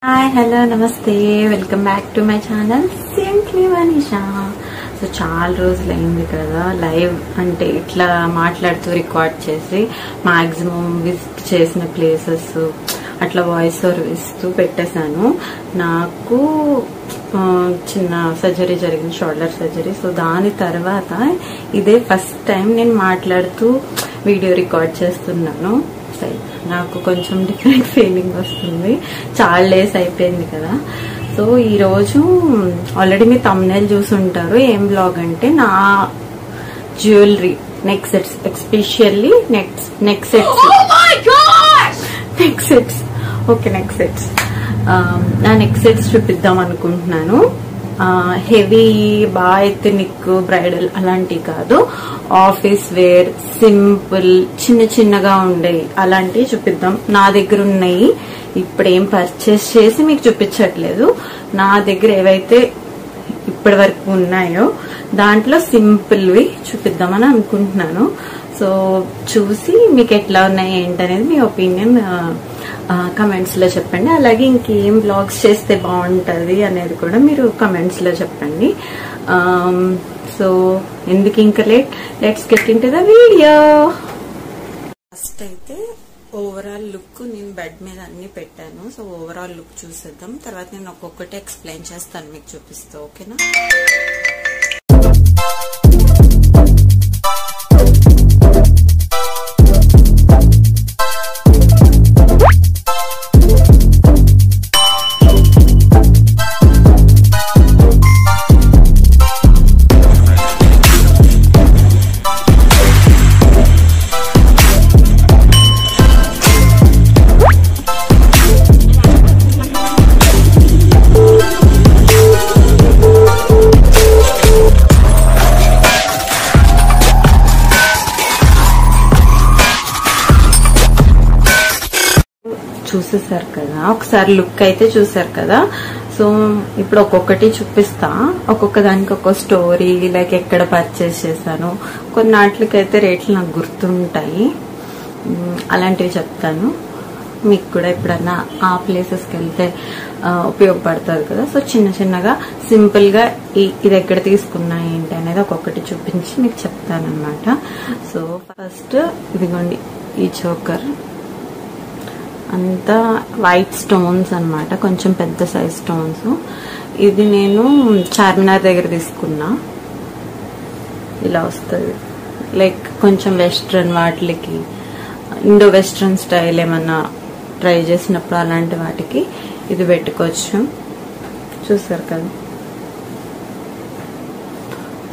Hi hello నమస్తే welcome back to my channel simply Manisha. So చాలా రోజులైంది కదా లైవ్ అంటే ఇట్లా మాట్లాడుతూ రికార్డ్ చేసి మాక్సిమం విజిట్ చేసిన ప్లేసెస్ అట్లా వాయిస్ ఓవర్ ఇస్తూ పెట్టేశాను. నాకు చిన్న సర్జరీ జరిగింది, షోల్డర్ సర్జరీ. సో దాని తర్వాత ఇదే ఫస్ట్ టైం నేను మాట్లాడుతూ వీడియో రికార్డ్ చేస్తున్నాను. నాకు కొంచెం డిఫరెంట్ ఫీలింగ్ వస్తుంది, చాలా డేస్ అయిపోయింది కదా. సో ఈరోజు ఆల్రెడీ మీ థంబ్నెయిల్ చూసుంటారు. ఏం బ్లాగ్ అంటే నా jewellery neck sets, especially neck sets okay neck sets నా నెక్ సెట్స్ చూపిద్దాం అనుకుంటున్నాను. హెవీ బాగా ఎత్నిక్ బ్రైడల్ అలాంటివి కాదు, ఆఫీస్ వేర్ సింపుల్ చిన్న చిన్నగా ఉండేవి అలాంటివి చూపిద్దాం. నా దగ్గర ఉన్నాయి, ఇప్పుడు ఏం పర్చేస్ చేసి మీకు చూపించట్లేదు. నా దగ్గర ఏవైతే ఇప్పటి వరకు ఉన్నాయో దాంట్లో సింపుల్వి చూపిద్దామని అనుకుంటున్నాను. సో చూసి మీకు ఎట్లా ఉన్నాయి ఏంటనేది మీ ఒపీనియన్ కమెంట్స్ లో చెప్పండి. అలాగే ఇంకేం బ్లాగ్స్ చేస్తే బాగుంటది అనేది కూడా మీరు కమెంట్స్ లో చెప్పండి. సో ఎందుకు ఇంకా let's get into the video. First అయితే ఓవరాల్ లుక్ నేను బెడ్ మీద అన్ని పెట్టాను. సో ఓవరాల్ లుక్ చూసేద్దాం, తర్వాత నేను ఒక్కొక్కటి ఎక్స్ప్లెయిన్ చేస్తాను మీకు చూపిస్తూ. ఓకేనా? చూసేసారు కదా, ఒకసారి లుక్ అయితే చూసారు కదా. సో ఇప్పుడు ఒక్కొక్కటి చూపిస్తా, ఒక్కొక్క దానికి ఒక్కొక్క స్టోరీ, లైక్ ఎక్కడ పర్చేస్ చేశాను, కొన్నాట్లకైతే రేట్లు నాకు గుర్తుంటాయి, అలాంటివి చెప్తాను. మీకు కూడా ఎప్పుడన్నా ఆ ప్లేసెస్కి వెళ్తే ఉపయోగపడుతుంది కదా. సో చిన్న చిన్నగా సింపుల్ గా ఇది ఎక్కడ తీసుకున్నా ఏంటి అనేది ఒక్కొక్కటి చూపించి మీకు చెప్తాను అనమాట. సో ఫస్ట్ ఇదిగోండి, ఈ చోకర్ అంతా వైట్ స్టోన్స్ అన్నమాట, కొంచెం పెద్ద సైజ్ స్టోన్స్. ఇది నేను చార్మినార్ దగ్గర తీసుకున్నా. ఇలా వస్తుంది, లైక్ కొంచెం వెస్ట్రన్ వాటికి, ఇండో వెస్ట్రన్ స్టైల్ ఏమన్నా ట్రై చేసినప్పుడు అలాంటి వాటికి ఇది పెట్టుకోవచ్చు. చూసారు కదా,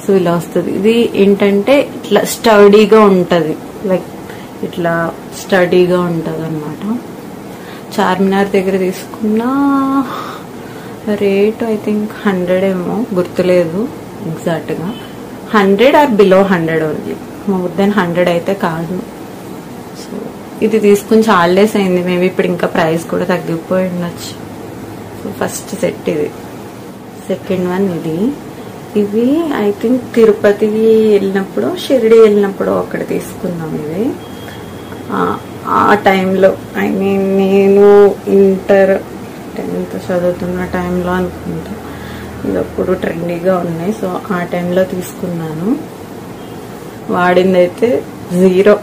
సో ఇలా వస్తుంది. ఇది ఏంటంటే ఇట్లా స్టడీగా ఉంటది, లైక్ ఇట్లా స్టడీగా ఉంటది అన్నమాట. చార్మినార్ దగ్గర తీసుకున్న రేట్ ఐ థింక్ 100 ఏమో, గుర్తులేదు ఎగ్జాక్ట్ గా. 100 or below 100 only, more than 100 అయితే కాదు. సో ఇది తీసుకుని చాలా డేస్ అయింది, మేబీ ఇప్పుడు ఇంకా ప్రైస్ కూడా తగ్గిపోయి ఉండొచ్చు. సో ఫస్ట్ సెట్ ఇది. సెకండ్ వన్ ఇది. ఇవి ఐ థింక్ తిరుపతికి వెళ్ళినప్పుడు, షిరిడి వెళ్ళినప్పుడు అక్కడ తీసుకున్నాం. ఇది ఆ టైంలో, ఐ మీన్ నేను ఇంటర్ 10th చదువుతున్న టైంలో అనుకుంటా. ఇది అప్పుడు ట్రెండీగా ఉన్నాయి, సో ఆ టైంలో తీసుకున్నాను. వాడిందైతే 0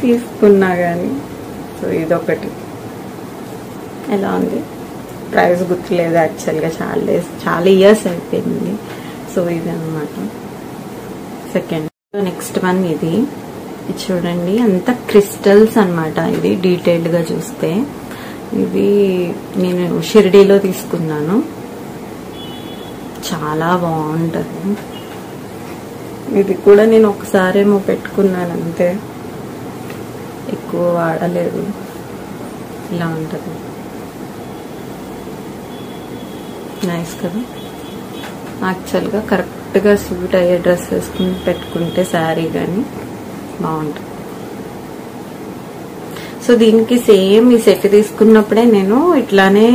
తీసుకున్నా కానీ. సో ఇదొకటి. ఎలా ఉంది ప్రైస్ గుర్తులేదు యాక్చువల్గా, చాలా ఇయర్స్ అయిపోయింది. సో ఇది అనమాట సెకండ్. నెక్స్ట్ వన్ ఇది చూడండి, అంత క్రిస్టల్స్ అన్నమాట. ఇది డీటెయిల్డ్ గా చూస్తే ఇది నేను షిరిడీలో తీసుకున్నాను, చాలా బాగుంటది. ఇది కూడా నేను ఒకసారేమో పెట్టుకున్నాను అంతే, ఎక్కువ వాడలేదు. ఇలా ఉంటది, నైస్ కదా. యాక్చువల్గా కరెక్ట్ గా సూట్ అయ్యే డ్రెస్ వేసుకుని పెట్టుకుంటే శారీ గానీ బాగుంటుంది. సో దీనికి సేమ్ ఈ సెట్ తీసుకున్నప్పుడే నేను ఇట్లానే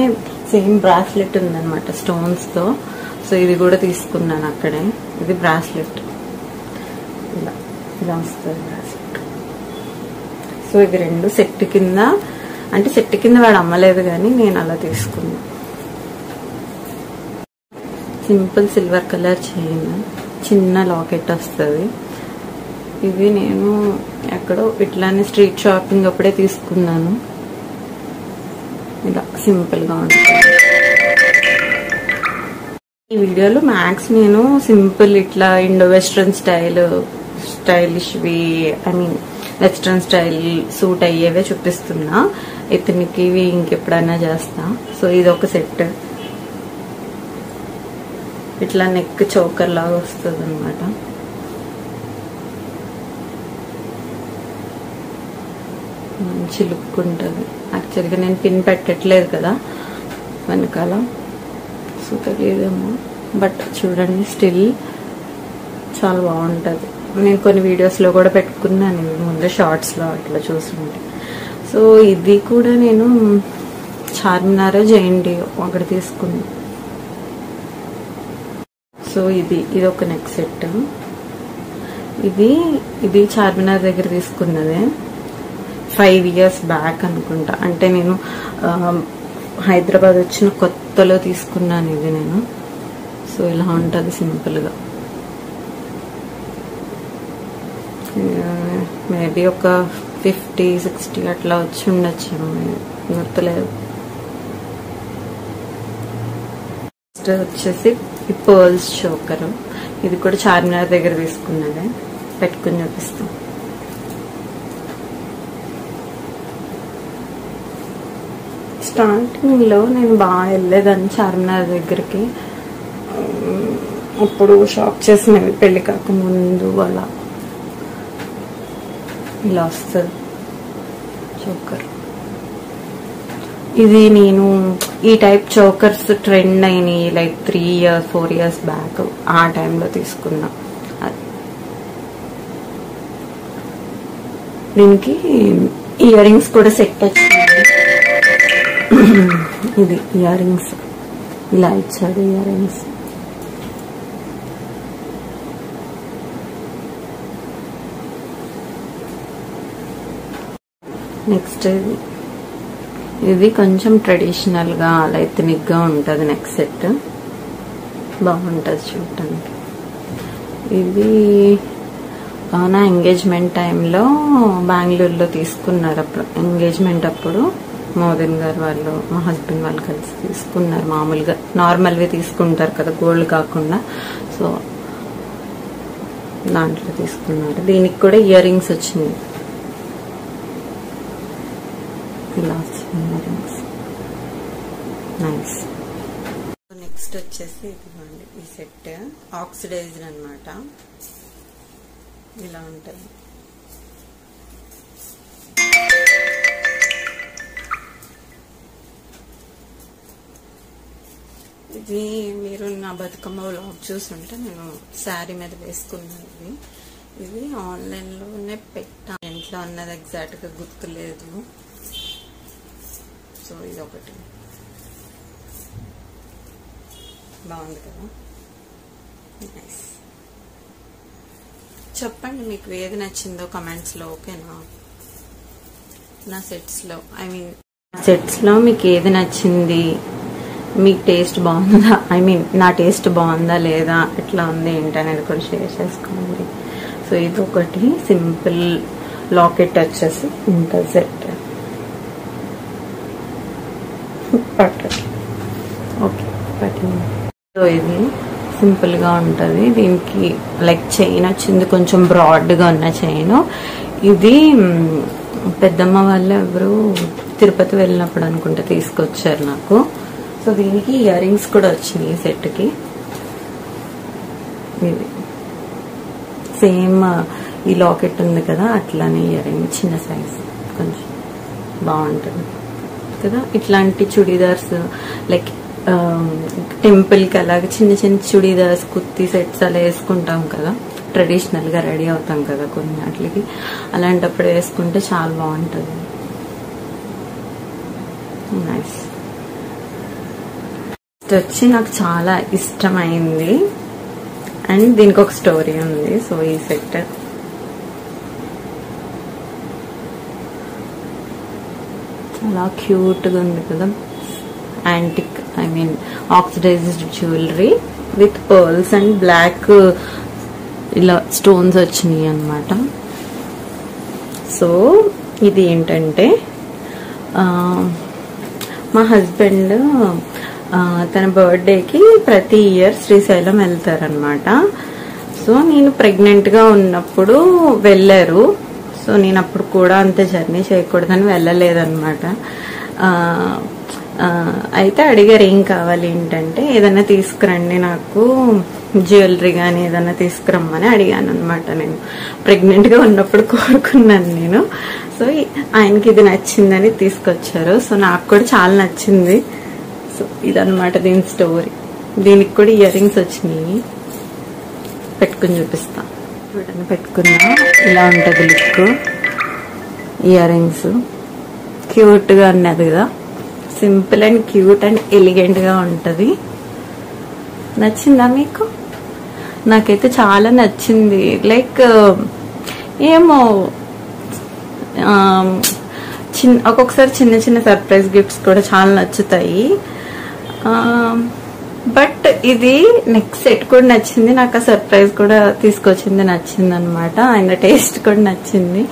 సేమ్ బ్రాస్లెట్ ఉందన్నమాట స్టోన్స్ తో. సో ఇది కూడా తీసుకున్నాను అక్కడే. ఇది బ్రాస్లెట్, ఇలా వస్తుంది బ్రాస్లెట్. సో ఇవి రెండు సెట్ కింద, అంటే సెట్ కింద వాడు అమ్మలేదు కానీ నేను అలా తీసుకున్నా. సింపుల్ సిల్వర్ కలర్ చైన్, చిన్న లాకెట్ వస్తుంది. ఇవి నేను ఎక్కడో ఇట్లానే స్ట్రీట్ షాపింగ్ అప్పుడే తీసుకున్నాను. ఇలా సింపుల్ గా ఉంటుంది. ఈ వీడియోలో మ్యాక్స్ నేను సింపుల్ ఇట్లా ఇండో వెస్ట్రన్ స్టైలిష్వి, I mean western style suit అయ్యేవే చూపిస్తున్నా. ఇతనికి ఇవి ఇంకెప్పుడైనా చేస్తా. సో ఇది ఒక సెట్, ఇట్లా నెక్ చోకర్ లాగా వస్తుంది అనమాట. మంచి లుక్ ఉంటుంది. యాక్చువల్గా నేను పిన్ పెట్టట్లేదు కదా వెనకాల, సో తెలియదేమో, బట్ చూడండి స్టిల్ చాలా బాగుంటుంది. నేను కొన్ని వీడియోస్లో కూడా పెట్టుకున్నాను ముందు, షార్ట్స్లో అట్లా చూస్తుంటే. సో ఇది కూడా నేను చార్మినార్ జేఎన్టీ అక్కడ తీసుకున్నాను. సో ఇది ఒక నెక్ సెట్. ఇది చార్మినార్ దగ్గర తీసుకున్నదే 5 years బ్యాక్ అనుకుంటా. అంటే నేను హైదరాబాద్ వచ్చిన కొత్తలో తీసుకున్నాను ఇది నేను. సో ఇలా ఉంటుంది సింపుల్ గా. మేబీ ఒక 50-60 అట్లా వచ్చి ఉండొచ్చు, గుర్తులేదు. నెక్స్ట్ వచ్చేసి ఈ పర్ల్స్ చోకర్. ఇది కూడా చార్మినార్ దగ్గర తీసుకున్నదే, పెట్టుకుని చూపిస్తాం. స్టార్టింగ్ లో నేను బాగా వెళ్ళేదాన్ని చార్మినార్ దగ్గరికి. అప్పుడు షాప్ చేసినవి పెళ్లి కాకముందు. అలా ఇలా వస్తుంది చోకర్. ఇది నేను ఈ టైప్ చోకర్స్ ట్రెండ్ అయినాయి లైక్ 3-4 years బ్యాక్. ఆ టైంలో తీసుకున్నా. దీనికి ఇయర్ రింగ్స్ కూడా సెట్ వచ్చింది. ఇది ఇయర్ రింగ్స్ ఇలా ఇచ్చాడు. ఇయర్ రింగ్స్ నెక్స్ట్ ఇది కొంచెం ట్రెడిషనల్ గా అలా ఎత్నిక్ గా ఉంటది. నెక్ సెట్ బాగుంటది చూడటానికి. ఇది నా ఎంగేజ్మెంట్ టైంలో బెంగళూరులో తీసుకున్నారు. అప్పుడు ఎంగేజ్మెంట్ అప్పుడు మోదన్ గారు వాళ్ళు, మా హస్బెండ్ వాళ్ళు కలిసి తీసుకున్నారు. మామూలుగా నార్మల్వి తీసుకుంటారు కదా, గోల్డ్ కాకుండా. సో దాంట్లో తీసుకున్నారు. దీనికి కూడా ఇయర్ రింగ్స్ వచ్చినాయి. ఇలా వచ్చినాయి ఇయర్ రింగ్స్, నైస్. నెక్స్ట్ వచ్చేసి ఇదిగోండి ఈ సెట్ ఆక్సిడైజ్డ్ అన్నమాట. ఇలా ఉంటుంది. ఇది మీరు నా బతుకమ్మ వ్లాగ్ చూసుంటే నేను శారీ మీద వేసుకున్నది. ఇది ఆన్లైన్ లోనే పెట్టా, ఇంట్లో ఉన్నది ఎగ్జాక్ట్ గా గుర్తులేదు. సో ఇది ఒకటి బాగుంది కదా, నైస్. చెప్పండి మీకు ఏది నచ్చిందో కమెంట్స్ లో, ఓకేనా? నా సెట్స్ లో, ఐ మీన్ సెట్స్ లో మీకు ఏది నచ్చింది, మీకు టేస్ట్ బాగుందా, ఐ మీన్ నా టేస్ట్ బాగుందా లేదా, ఎట్లా ఉంది ఏంటనేది కూడా షేర్ చేసుకోండి. సో ఇది ఒకటి సింపుల్ లాకెట్ వచ్చేసి ఉంటుంది సెట్. పట్టండి, ఓకే పట్టండి. సో ఇది సింపుల్ గా ఉంటుంది. దీనికి లైక్ చైన్ వచ్చింది, కొంచెం బ్రాడ్ గా ఉన్న చైన్. ఇది పెద్దమ్మ వాళ్ళు ఎవరు తిరుపతి వెళ్ళినప్పుడు అనుకుంటే తీసుకొచ్చారు నాకు. సో దీనికి ఇయర్ రింగ్స్ కూడా వచ్చినాయి సెట్ కి. ఇది సేమ్ ఈ లాకెట్ ఉంది కదా, అట్లానే ఇయర్ రింగ్, చిన్న సైజ్, కొంచెం బాగుంటుంది కదా. ఇట్లాంటి చుడీదార్స్ లైక్ టెంపుల్ కి అలాగే చిన్న చిన్న చుడీదార్స్, కుర్తీ సెట్స్ అలా వేసుకుంటాం కదా, ట్రెడిషనల్ గా రెడీ అవుతాం కదా కొన్ని వాటికి. అలాంటప్పుడు వేసుకుంటే చాలా బాగుంటుంది, నైస్. వచ్చి నాకు చాలా ఇష్టమైంది అండ్ దీనికి ఒక స్టోరీ ఉంది. సో ఈ సెట్ అలా క్యూట్గా ఉంది కదా. Antique oxidised jewellery with pearls and black ఇలా స్టోన్స్ వచ్చినాయి అన్నమాట. సో ఇది ఏంటంటే మా హస్బెండ్ తన బర్త్డేకి ప్రతి ఇయర్ శ్రీశైలం వెళ్తారనమాట. సో నేను ప్రెగ్నెంట్గా ఉన్నప్పుడు వెళ్ళారు. సో నేను అప్పుడు కూడా అంత జర్నీ చేయకూడదని వెళ్ళలేదన్నమాట. అయితే అడిగారు ఏం కావాలి ఏంటంటే ఏదైనా తీసుకురండి నాకు జ్యువెలరీ కానీ ఏదైనా తీసుకురమ్మని అడిగాను అనమాట. నేను ప్రెగ్నెంట్గా ఉన్నప్పుడు కోరుకున్నాను నేను. సో ఆయనకి ఇది నచ్చిందని తీసుకొచ్చారు. సో నాకు కూడా చాలా నచ్చింది. సో ఇదన్నమాట దీని స్టోరీ. దీనికి కూడా ఇయర్ రింగ్స్ వచ్చినాయి, పెట్టుకుని చూపిస్తా. చూడండి, పెట్టుకున్నా ఇలా ఉంటుంది లుక్. ఇయర్ రింగ్స్ క్యూట్గా ఉన్నది కదా, సింపుల్ అండ్ క్యూట్ అండ్ ఎలిగెంట్గా ఉంటుంది. నచ్చిందా మీకు? నాకైతే చాలా నచ్చింది. లైక్ ఏమో ఒక్కొక్కసారి చిన్న చిన్న సర్ప్రైజ్ గిఫ్ట్స్ కూడా చాలా నచ్చుతాయి. బట్ ఇది నెక్స్ట్ సెట్ కూడా నచ్చింది నాకు. ఆ సర్ప్రైజ్ కూడా తీసుకొచ్చింది నచ్చింది అనమాట. ఆయన టేస్ట్ కూడా నచ్చింది,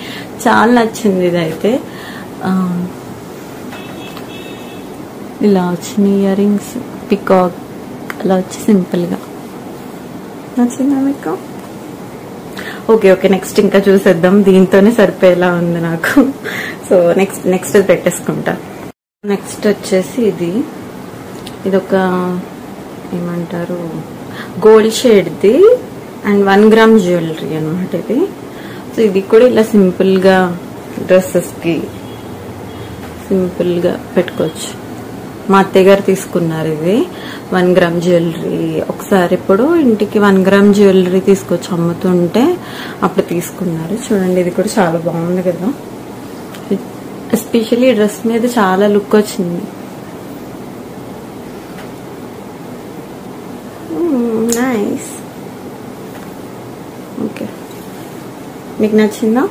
చాలా నచ్చింది. ఇదైతే ఇలా వచ్చిన ఇయర్ రింగ్స్ పికాక్ అలా వచ్చి సింపుల్ గా నచ్చిందా మీకు? ఓకే, నెక్స్ట్ ఇంకా చూసేద్దాం. దీంతోనే సరిపోయేలా ఉంది నాకు. సో నెక్స్ట్ అది పెట్టేసుకుంటా. నెక్స్ట్ వచ్చేసి ఇదొక ఏమంటారు గోల్డ్ షేడ్ది అండ్ 1 గ్రామ్ జ్యువెలరీ అనమాట ఇది. సో ఇది కూడా ఇలా సింపుల్ గా డ్రెస్సెస్ కి సింపుల్ గా పెట్టుకోవచ్చు. మా అత్తయ్య గారు తీసుకున్నారు ఇది 1 గ్రామ్ జ్యువెలరీ. ఒకసారి ఇప్పుడు ఇంటికి 1 గ్రామ్ జ్యువెలరీ తీసుకొచ్చి అమ్ముతుంటే అప్పుడు తీసుకున్నారు. చూడండి, ఇది కూడా చాలా బాగుంది కదా. ఎస్పెషల్లీ డ్రెస్ మీద చాలా లుక్ వచ్చింది. నైస్. ఓకే, మీకు నచ్చిందా?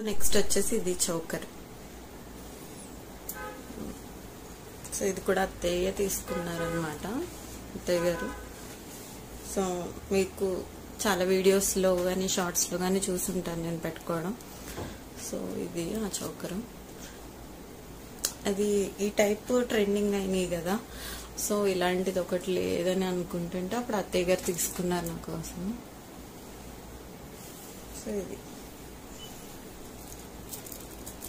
నెక్స్ట్ వచ్చేసి ఇది చౌకర్. సో ఇది కూడా అత్తయ్య తీసుకున్నారనమాట, అత్తయ్య గారు. సో మీకు చాలా వీడియోస్లో కానీ షార్ట్స్లో కానీ చూసుంటాను నేను పెట్టుకోవడం. సో ఇది ఆ చౌకరం. అది ఈ టైప్ ట్రెండింగ్ అయినాయి కదా. సో ఇలాంటిది ఒకటి లేదని అనుకుంటుంటే అప్పుడు అత్తయ్య గారు తీసుకున్నారు నా కోసం. సో ఇది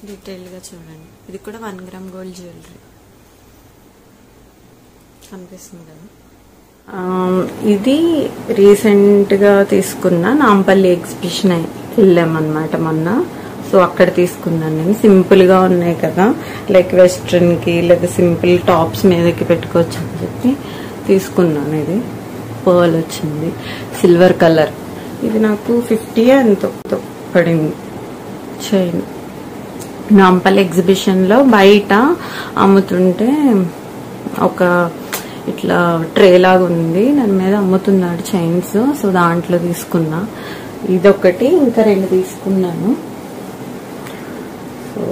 డీటెయిల్గా చూడండి. ఇది కూడా 1 గ్రామ్ గోల్డ్ జ్యువెలరీ కనిపిస్తుంది కదా. ఇది రీసెంట్ గా తీసుకున్న నాంపల్లి ఎగ్జిబిషన్ వెళ్ళామన్నమాట మొన్న. సో అక్కడ తీసుకున్నాను నేను. సింపుల్ గా ఉన్నాయి కదా, లైక్ వెస్ట్రన్ కి లేదా సింపుల్ టాప్స్ మీదకి పెట్టుకోవచ్చు అని చెప్పి తీసుకున్నాను. ఇది పర్ల్ వచ్చింది, సిల్వర్ కలర్. ఇది నాకు 50 ఎంతో పడింది చైన్. నాంపల్లి ఎగ్జిబిషన్ లో బయట అమ్ముతుంటే ఒక ఇట్లా ట్రే లాగా ఉంది, దాని మీద అమ్ముతున్నాడు చైన్స్. సో దాంట్లో తీసుకున్నా. ఇదొకటి, ఇంకా 2 తీసుకున్నాను. సో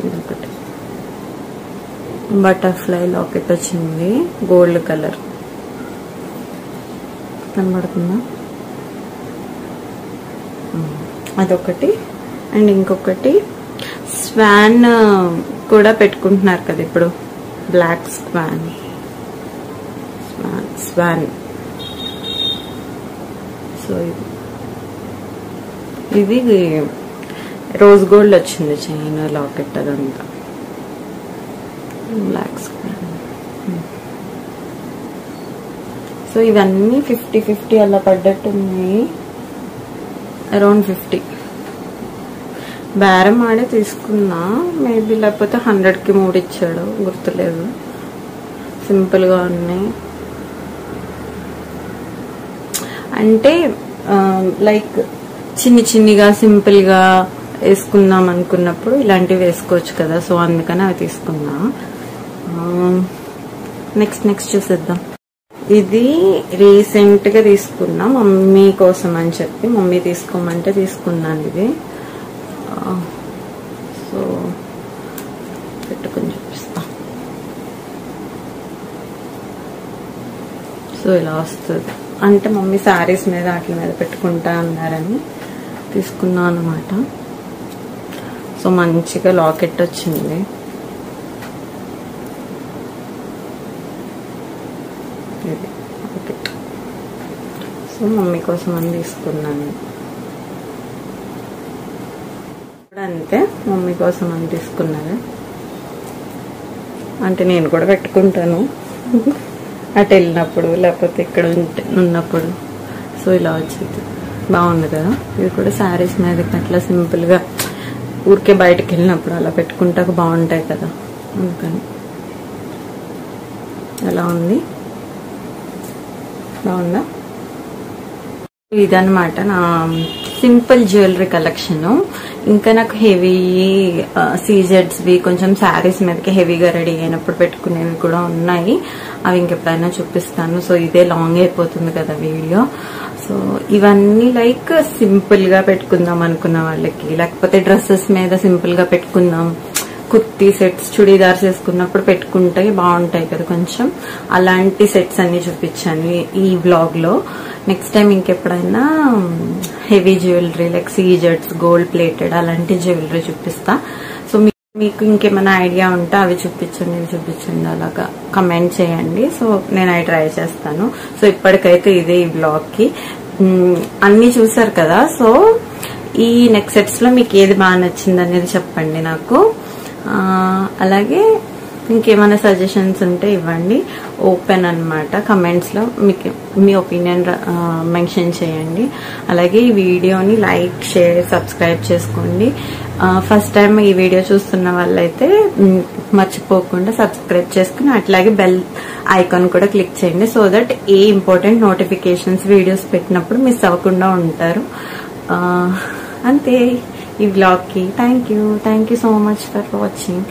ఇదొకటి బటర్ఫ్లై లాకెట్ వచ్చింది, గోల్డ్ కలర్ కనబడుతుందా? అదొకటి. అండ్ ఇంకొకటి స్వాన్ కూడా పెట్టుకుంటున్నారు కదా ఇప్పుడు, బ్లాక్ స్వాన్. సో ఇది రోజ్ గోల్డ్ వచ్చింది చైన్ లాకెట్, అదంతా బ్లాక్ స్వాన్. సో ఇవన్నీ 50-50 అలా పడ్డట్టున్నాయి, అరౌండ్ 50. బేరం ఆడే తీసుకున్నా మేబీ, లేకపోతే 100కి 3 ఇచ్చాడు, గుర్తులేదు. సింపుల్ గా ఉన్నాయి. అంటే లైక్ చిన్నిగా సింపుల్ గా వేసుకుందాం అనుకున్నప్పుడు ఇలాంటివి వేసుకోవచ్చు కదా. సో అందుకని అవి తీసుకున్నా. నెక్స్ట్ చూసేద్దాం. ఇది రీసెంట్ గా తీసుకున్నా మమ్మీ కోసం అని చెప్పి, మమ్మీ తీసుకోమంటే తీసుకున్నాను ఇది. సో పెట్టుకుని చూపిస్తా. సో ఇలా వస్తుంది, అంటే మమ్మీ శారీస్ మీద వాటి మీద పెట్టుకుంటా అన్నారని తీసుకున్నా అన్నమాట. సో మంచిగా లాకెట్ వచ్చింది. ఇది లాకెట్. సో మమ్మీ కోసం అని తీసుకున్నాను. అంతే, మమ్మీ కోసం అని తీసుకున్నాను. అంటే నేను కూడా పెట్టుకుంటాను అటు వెళ్ళినప్పుడు, లేకపోతే ఇక్కడ ఉన్నప్పుడు. సో ఇలా వచ్చింది, బాగుంది కదా. ఇది కూడా శారీస్ మీద అట్లా సింపుల్ గా ఊరికే బయటకు వెళ్ళినప్పుడు అలా పెట్టుకుంటాక బాగుంటాయి కదా, అందుకని. ఎలా ఉంది, బాగుందా? ఇదన్నమాట నా సింపుల్ జ్యువెలరీ కలెక్షన్. ఇంకా నాకు హెవీ సీజెడ్స్వి కొంచెం శారీస్ మీదకి హెవీగా రెడీ అయినప్పుడు పెట్టుకునేవి కూడా ఉన్నాయి. అవి ఇంకెప్పుడైనా చూపిస్తాను. సో ఇదే లాంగ్ అయిపోతుంది కదా వీడియో. సో ఇవన్నీ లైక్ సింపుల్ గా పెట్టుకుందాం అనుకున్న వాళ్ళకి, లేకపోతే డ్రెస్సెస్ మీద సింపుల్ గా పెట్టుకుందాం, కుర్తీ సెట్స్ చుడీదార్స్ వేసుకున్నప్పుడు పెట్టుకుంటే బాగుంటాయి కదా కొంచెం, అలాంటి సెట్స్ అన్ని చూపించాను ఈ వ్లాగ్ లో. నెక్స్ట్ టైం ఇంకెప్పుడైనా హెవీ జ్యువెలరీ లైక్ సీజెడ్స్, గోల్డ్ ప్లేటెడ్ అలాంటి జ్యువెలరీ చూపిస్తా. సో మీకు ఇంకేమైనా ఐడియా ఉంటే అవి చూపించండి, ఇవి చూపించండి, అలాగా కమెంట్ చేయండి. సో నేను అవి ట్రై చేస్తాను. సో ఇప్పటికైతే ఇదే ఈ బ్లాగ్ కి. అన్ని చూసారు కదా. సో ఈ నెక్స్ట్ సెట్స్ లో మీకు ఏది బాగా నచ్చింది అనేది చెప్పండి నాకు. అలాగే ఇంకేమైనా సజెషన్స్ ఉంటే ఇవ్వండి, ఓపెన్ అన్నమాట. కమెంట్స్ లో మీకు మీ ఒపీనియన్ మెన్షన్ చేయండి. అలాగే ఈ వీడియోని లైక్, షేర్, సబ్స్క్రైబ్ చేసుకోండి. ఫస్ట్ టైం ఈ వీడియో చూస్తున్న వాళ్ళైతే మర్చిపోకుండా సబ్స్క్రైబ్ చేసుకుని అట్లాగే బెల్ ఐకాన్ కూడా క్లిక్ చేయండి. So that A important notifications videos పెట్టినప్పుడు మిస్ అవ్వకుండా ఉంటారు. అంతే ఈ వ్లాగ్ కి. Thank you so much for watching.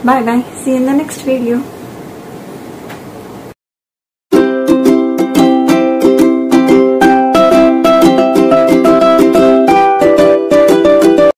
Bye bye. See you in the next video.